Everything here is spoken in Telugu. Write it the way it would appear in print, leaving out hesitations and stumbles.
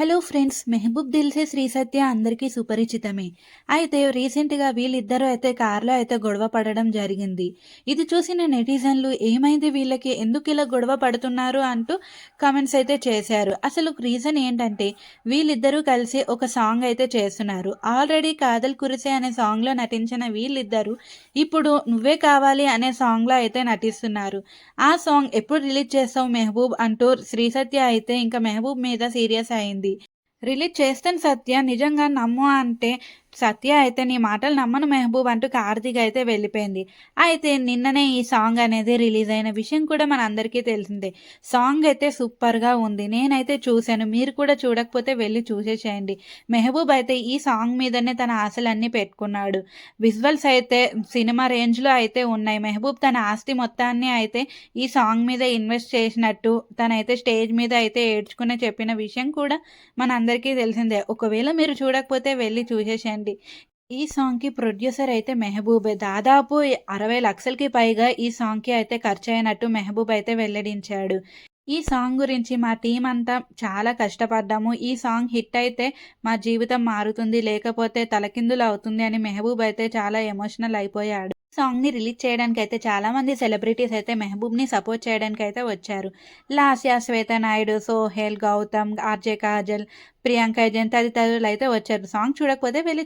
హలో ఫ్రెండ్స్, మెహబూబ్ దిల్సే శ్రీ సత్య అందరికీ సుపరిచితమే. అయితే రీసెంట్గా వీళ్ళిద్దరూ అయితే కార్లో అయితే గొడవ పడడం జరిగింది. ఇది చూసిన నెటిజన్లు ఏమైంది వీళ్ళకి, ఎందుకు ఇలా గొడవ పడుతున్నారు అంటూ కామెంట్స్ అయితే చేశారు. అసలు రీజన్ ఏంటంటే వీళ్ళిద్దరూ కలిసి ఒక సాంగ్ అయితే చేస్తున్నారు. ఆల్రెడీ కాదల్ కురిసే అనే సాంగ్లో నటించిన వీళ్ళిద్దరూ ఇప్పుడు నువ్వే కావాలి అనే సాంగ్లో అయితే నటిస్తున్నారు. ఆ సాంగ్ ఎప్పుడు రిలీజ్ చేస్తావు మెహబూబ్ అంటూ శ్రీ సత్య అయితే ఇంకా మెహబూబ్ మీద సీరియస్ అయింది. రిలీజ్ చేస్తాను సత్య, నిజంగా నమ్ము అంటే సత్య అయితే నీ మాటలు నమ్మను మెహబూబ్ అంటూ కార్తీక్ అయితే వెళ్ళిపోయింది. అయితే నిన్ననే ఈ సాంగ్ అనేది రిలీజ్ అయిన విషయం కూడా మన అందరికీ తెలిసిందే. సాంగ్ అయితే సూపర్గా ఉంది. నేనైతే చూశాను, మీరు కూడా చూడకపోతే వెళ్ళి చూసేసేయండి. మెహబూబ్ అయితే ఈ సాంగ్ మీదనే తన ఆశలన్నీ పెట్టుకున్నాడు. విజువల్స్ అయితే సినిమా రేంజ్లో అయితే ఉన్నాయి. మెహబూబ్ తన ఆస్తి మొత్తాన్ని అయితే ఈ సాంగ్ మీద ఇన్వెస్ట్ చేసినట్టు తనైతే స్టేజ్ మీద అయితే ఏడ్చుకునే చెప్పిన విషయం కూడా మన అందరికీ తెలిసిందే. ఒకవేళ మీరు చూడకపోతే వెళ్ళి చూసేసేయండి. ఈ సాంగ్‌కి ప్రొడ్యూసర్ అయితే మెహబూబే. దాదాపు 60 లక్షలకి పైగా ఈ సాంగ్‌కి అయితే ఖర్చయినట్టు మెహబూబ్ అయితే వెల్లడించాడు. ఈ సాంగ్ గురించి మా టీమ్ అంతా చాలా కష్టపడ్డాము. ఈ సాంగ్ హిట్ అయితే మా జీవితం మారుతుంది, లేకపోతే తలకిందులు అవుతుంది అని మెహబూబ్ అయితే చాలా ఎమోషనల్ అయిపోయాడు. సాంగ్‌ని రిలీజ్ చేయడానికైతే చాలామంది సెలబ్రిటీస్ అయితే మెహబూబ్‌ని సపోర్ట్ చేయడానికైతే వచ్చారు. లాస్య, శ్వేత నాయుడు, సోహెల్, గౌతమ్, ఆర్‌జే కాజల్, ప్రియాంక జైన్ తదితరులైతే వచ్చారు. సాంగ్ చూడకపోతే వెళ్లి